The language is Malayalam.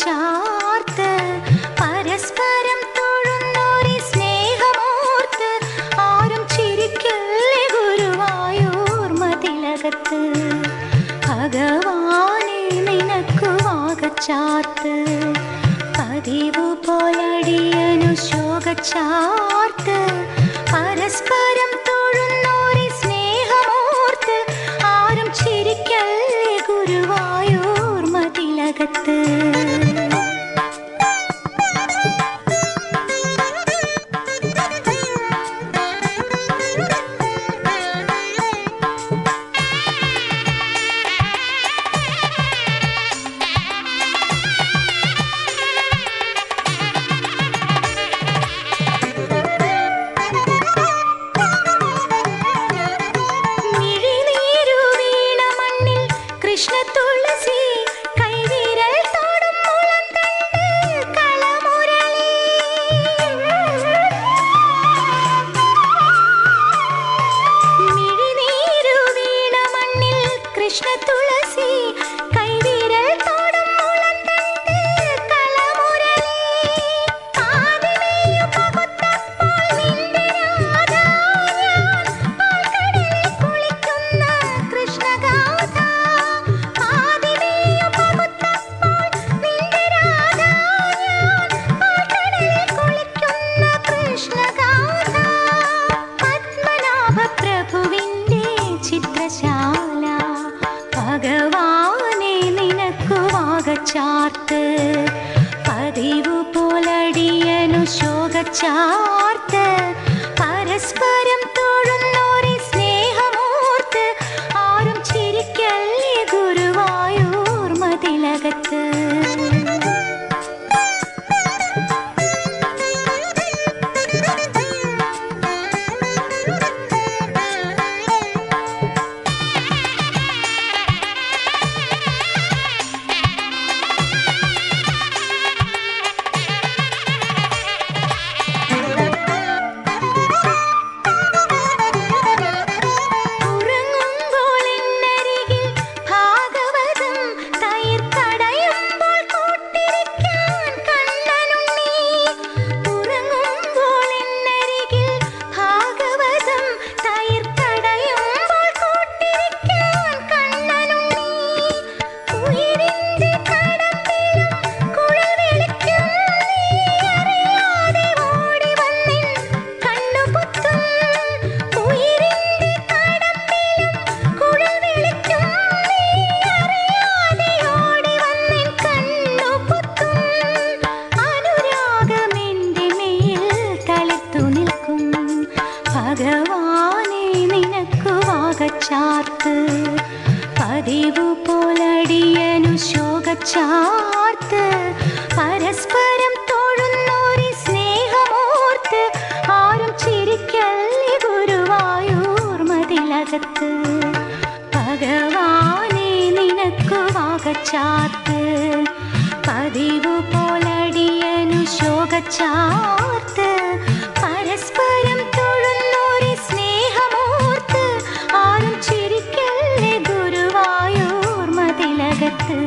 ശോകച്ചാർത്ത് പരസ്പരം തൊഴുന്നോരി സ്നേഹമോർത്ത് ആരും ചിരിക്കല്ലേ ഗുരുവായൂർമതിലകത്ത് ഭഗവാനെ നിനക്കു വാകച്ചാർത്ത് പതിവു പോലടിയനു ശോകച്ചാർത്ത് പരസ്പരം തൊഴുന്നോരി സ്നേഹമോർത്ത് ആരും ചിരിക്കല്ലേ ഗുരുവായൂർമതിലകത്ത് കൃഷ്ണ തുളസി കൈവിരൽ തോടും മുളന്തണ്ട് കളമുരളി മിഴിനീരു വീണ മണ്ണിൽ കൃഷ്ണ തുളസി കൈവിരൽ തോടും മുളന്തണ്ട് കളമുരളി ആദിമേയു പകുത്തപ്പോൾ നിന്റെ രാധ ഞാൻ പാൽക്കടലിൽ കുളിക്കുന്ന കൃഷ്ണഗാഥ ചിത്രശാല ഭഗവാനെ നിനക്കു വാകച്ചാർത്ത് പതിവു പോലടിയനു ശോകച്ചാർത്ത് പരസ്പരം തൊഴുന്നോരി സ്നേഹമോർത്ത് ആരും ചിരിക്കല്ലേ ഗുരുവായൂർമതിലകത്ത് ഭഗവാനെ നിനക്കു വാകച്ചാർത്ത് പതിവു പോലടിയനു ശോകച്ചാർത്ത് പരസ്പരം തൊഴുന്നോരി സ്നേഹമോർത്ത് ആരും ചിരിക്കല്ലേ ഗുരുവായൂർമതിലകത്ത് ഭഗവാനെ നിനക്കു വാകച്ചാർത്ത് പതിവു പോലടിയനു ശോകച്ചാർത്ത് പരസ്പരം തൊഴുന്നോരി സ്നേഹമോർത്ത് ആരും ചിരിക്കല്ലേ ഗുരുവായൂർമതിലകത്ത്